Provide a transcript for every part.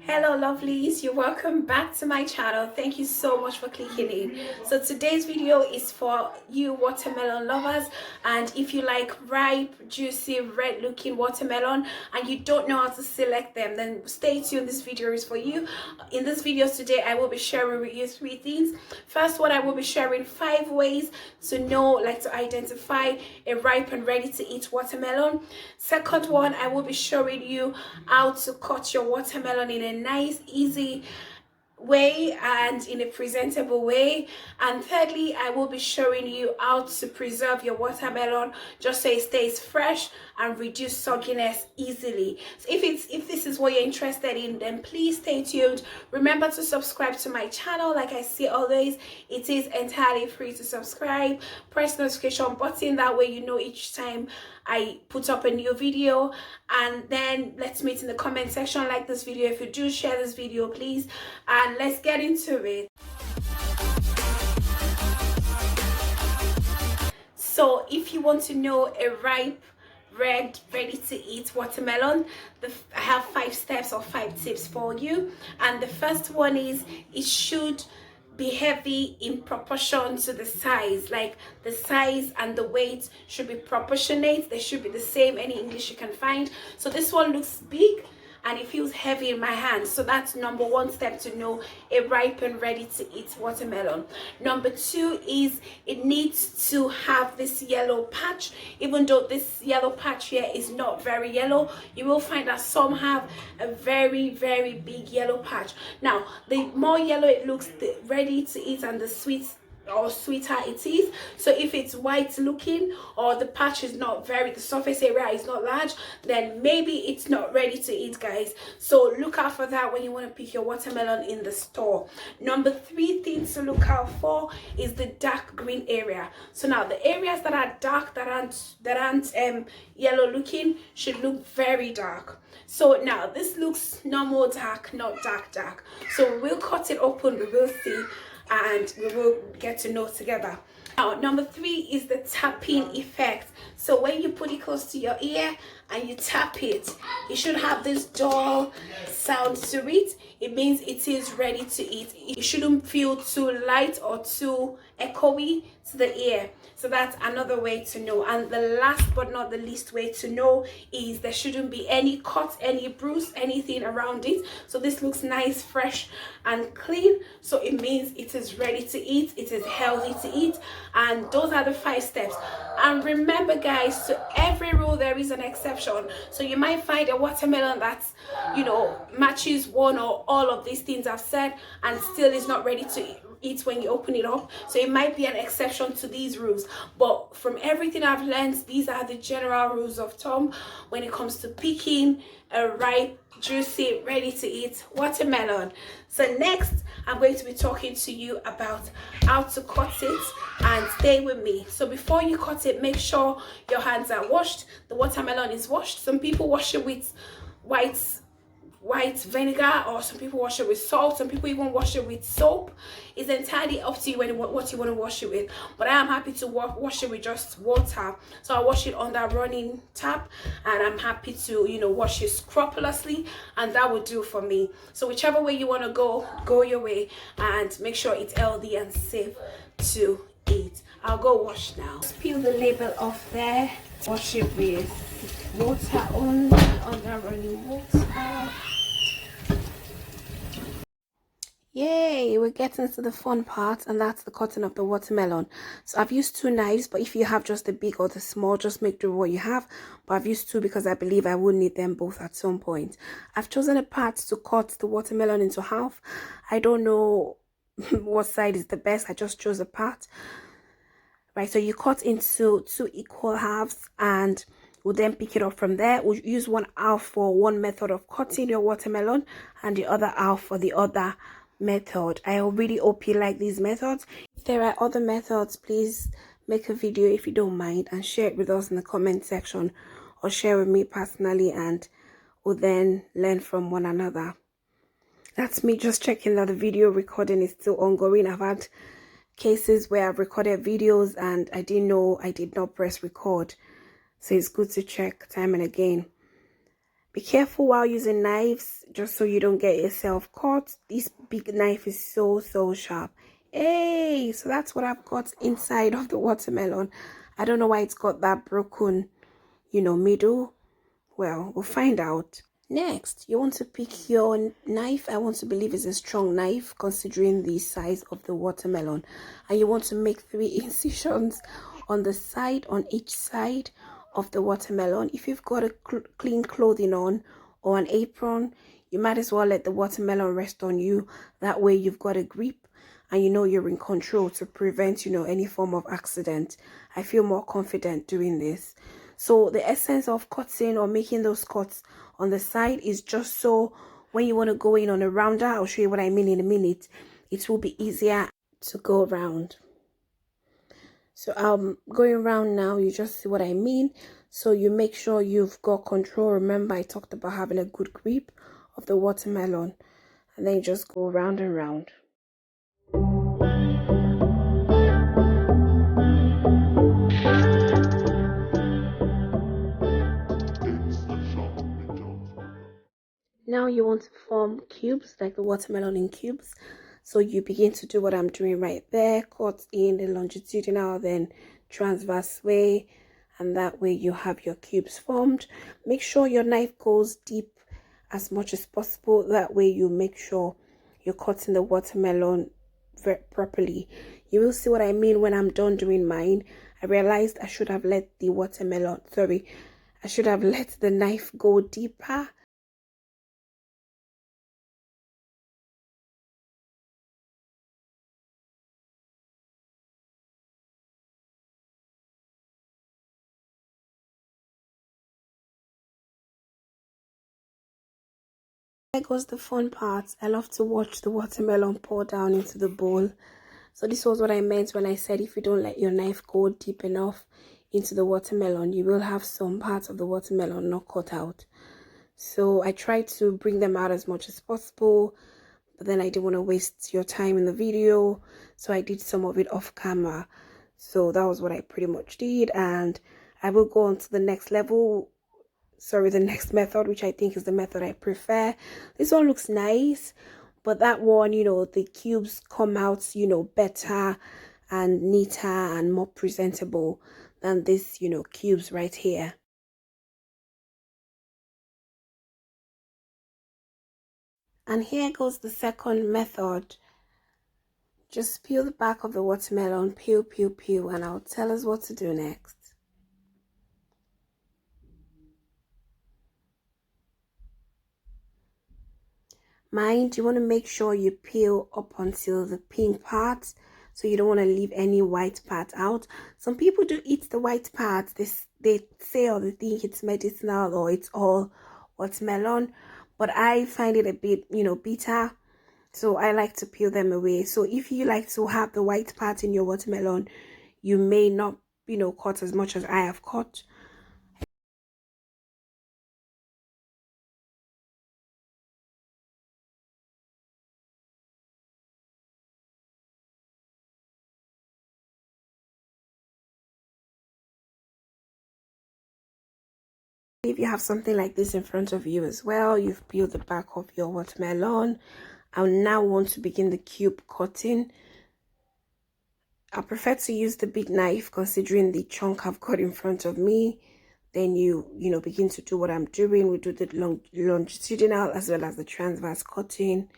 Hello lovelies, you're welcome back to my channel. Thank you so much for clicking in. So today's video is for you watermelon lovers, and if you like ripe, juicy, red looking watermelon and you don't know how to select them, then stay tuned. This video is for you. In this video today I will be sharing with you 3 things. First one, I will be sharing 5 ways to know, to identify a ripe and ready to eat watermelon. Second one, I will be showing you how to cut your watermelon in a nice, easy way and in a presentable way. And thirdly, I will be showing you how to preserve your watermelon just so it stays fresh and reduce sogginess easily. So if this is what you're interested in, then please stay tuned. Remember to subscribe to my channel. Like I say always, it is entirely free to subscribe. Press the notification button, that way you know each time I put up a new video. And then let's meet in the comment section. Like this video if you do, share this video please, and let's get into it. So if you want to know a ripe, red, ready to eat watermelon, I have 5 steps or 5 tips for you. And the first one is, it should be heavy in proportion to the size. Like the size and the weight should be proportionate. They should be the same, any English you can find. So this one looks big and it feels heavy in my hand. So that's number 1 step to know a ripe and ready to eat watermelon. Number 2 is, it needs to have this yellow patch. Even though this yellow patch here is not very yellow, you will find that some have a very, very big yellow patch. Now, the more yellow it looks, the ready to eat and the sweeter it is. So if it's white looking, or the patch is not the surface area is not large, then maybe it's not ready to eat, guys. So look out for that when you want to pick your watermelon in the store. Number 3 things to look out for is the dark green area. So now the areas that are dark, that aren't yellow looking, should look very dark. So now this looks normal dark, not dark. So we'll cut it open, we will see, and we will get to know together. Now, number 3 is the tapping effect. So when you put it close to your ear and you tap it, it should have this dull sound to it. It means it is ready to eat. It shouldn't feel too light or too echoey to the ear. So that's another way to know. And the last but not the least way to know is there shouldn't be any cut, any bruise, anything around it. So this looks nice, fresh and clean. So it means it is ready to eat. It is healthy to eat. And those are the 5 steps. And remember, guys, to every rule there is an exception. So you might find a watermelon that's, matches one or all of these things I've said and still is not ready to eat when you open it up. So it might be an exception to these rules, but from everything I've learned, these are the general rules of thumb when it comes to picking a ripe, juicy, ready to eat watermelon. So next, I'm going to be talking to you about how to cut it, and stay with me. So before you cut it, make sure your hands are washed. The watermelon is washed. Some people wash it with white vinegar, or some people wash it with salt. Some people even wash it with soap. It's entirely up to you what you want to wash it with, but I am happy to wash it with just water. So I wash it on that running tap, and I'm happy to wash it scrupulously, and that will do for me. So whichever way you want to go your way, and make sure it's healthy and safe to eat. I'll go wash now. Just peel the label off there. Wash it with water on that running water. Yay, we're getting to the fun part, and that's the cutting of the watermelon. So I've used 2 knives, but if you have just the big or the small, just make do what you have. But I've used 2 because I believe I will need them both at some point. I've chosen a part to cut the watermelon into half. I don't know what side is the best. I just chose a part. Right, so you cut into 2 equal halves, and we'll then pick it up from there. We'll use 1 half for one method of cutting your watermelon, and the other half for the other method. I really hope you like these methods. If there are other methods, please make a video if you don't mind, and share it with us in the comment section, or share with me personally, and we'll then learn from one another. That's me just checking that the video recording is still ongoing. I've had cases where I've recorded videos and I didn't know I did not press record, so it's good to check time and again Be careful while using knives, just so you don't get yourself caught. This big knife is so sharp. Hey, so that's what I've got inside of the watermelon. I don't know why it's got that broken, middle. Well, we'll find out. Next, you want to pick your knife. I want to believe it's a strong knife considering the size of the watermelon. And you want to make 3 incisions on the side, on each side of the watermelon. If you've got a clean clothing on or an apron, you might as well let the watermelon rest on you. That way you've got a grip and you're in control to prevent, any form of accident. I feel more confident doing this. So the essence of cutting or making those cuts on the side is just so when you want to go in on a rounder, I'll show you what I mean in a minute, it will be easier to go around. So I'm going around now, you just see what I mean. So you make sure you've got control. Remember, I talked about having a good grip of the watermelon, and then you just go round and round. Now you want to form cubes, like the watermelon in cubes. So you begin to do what I'm doing right there. Cut in the longitudinal, then transverse way. And that way you have your cubes formed. Make sure your knife goes deep as much as possible. That way you make sure you're cutting the watermelon properly. You will see what I mean when I'm done doing mine. I realized I should have let the knife go deeper. There goes the fun part. I love to watch the watermelon pour down into the bowl. So this was what I meant when I said if you don't let your knife go deep enough into the watermelon, you will have some parts of the watermelon not cut out. So I tried to bring them out as much as possible, but then I didn't want to waste your time in the video, so I did some of it off camera. So that was what I pretty much did, and I will go on to the next level. The next method, which I think is the method I prefer. This one looks nice, but that one, the cubes come out, better and neater and more presentable than this, cubes right here. And here goes the second method. Just peel the back of the watermelon, peel, and I'll tell us what to do next. Mind, you want to make sure you peel up until the pink part, so you don't want to leave any white part out. Some people do eat the white part. They say or they think it's medicinal or it's all watermelon, but I find it a bit, bitter. So I like to peel them away. So if you like to have the white part in your watermelon, you may not, cut as much as I have cut. If you have something like this in front of you as well, you've peeled the back of your watermelon. I now want to begin the cube cutting. I prefer to use the big knife considering the chunk I've got in front of me. Then you begin to do what I'm doing. We do the longitudinal as well as the transverse cutting.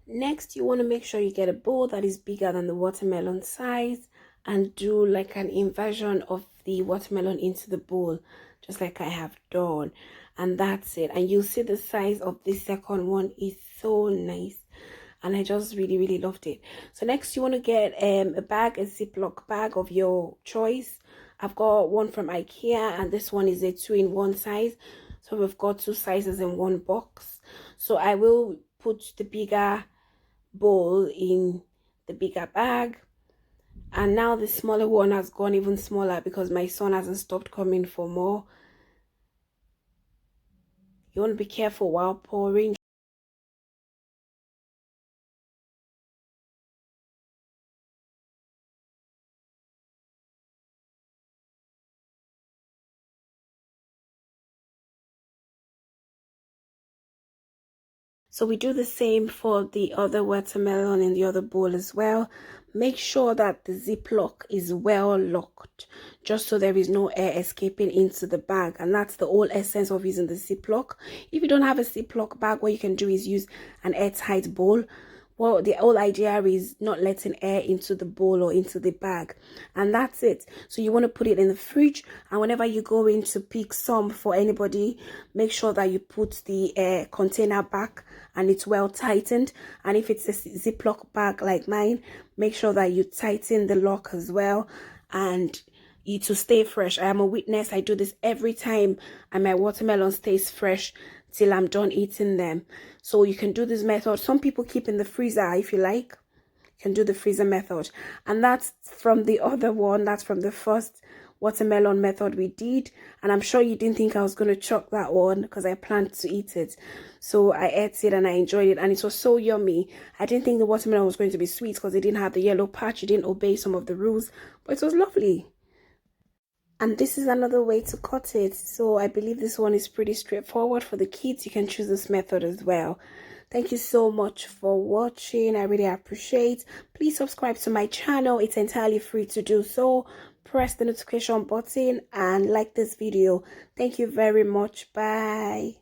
Next, you want to make sure you get a bowl that is bigger than the watermelon size and do like an inversion of the watermelon into the bowl, just like I have done. and that's it. And you'll see the size of this second one is so nice, and I just really loved it. So next you want to get a bag, a Ziploc bag of your choice. I've got one from IKEA, and this one is a 2-in-1 size, so we've got 2 sizes in one box. So I will put the bigger bowl in the bigger bag, and now the smaller one has gone even smaller because my son hasn't stopped coming for more. You want to be careful while pouring. So we do the same for the other watermelon in the other bowl as well. Make sure that the ziplock is well locked, just so there is no air escaping into the bag. And that's the whole essence of using the ziplock. If you don't have a ziplock bag, what you can do is use an airtight bowl. Well, the whole idea is not letting air into the bowl or into the bag, and that's it. So you want to put it in the fridge, and whenever you go in to pick some for anybody, make sure that you put the container back and it's well tightened. And if it's a Ziploc bag like mine, make sure that you tighten the lock as well, and to stay fresh. I am a witness. I do this every time, and my watermelon stays fresh till I'm done eating them. So you can do this method. Some people keep in the freezer if you like. You can do the freezer method. And that's from the other one. That's from the first watermelon method we did. And I'm sure you didn't think I was going to chuck that one because I planned to eat it. So I ate it and I enjoyed it. And it was so yummy. I didn't think the watermelon was going to be sweet because it didn't have the yellow patch. It didn't obey some of the rules. But it was lovely. And this is another way to cut it. So I believe this one is pretty straightforward. For the kids, you can choose this method as well. Thank you so much for watching. I really appreciate. Please subscribe to my channel. It's entirely free to do so. Press the notification button and like this video. Thank you very much. Bye.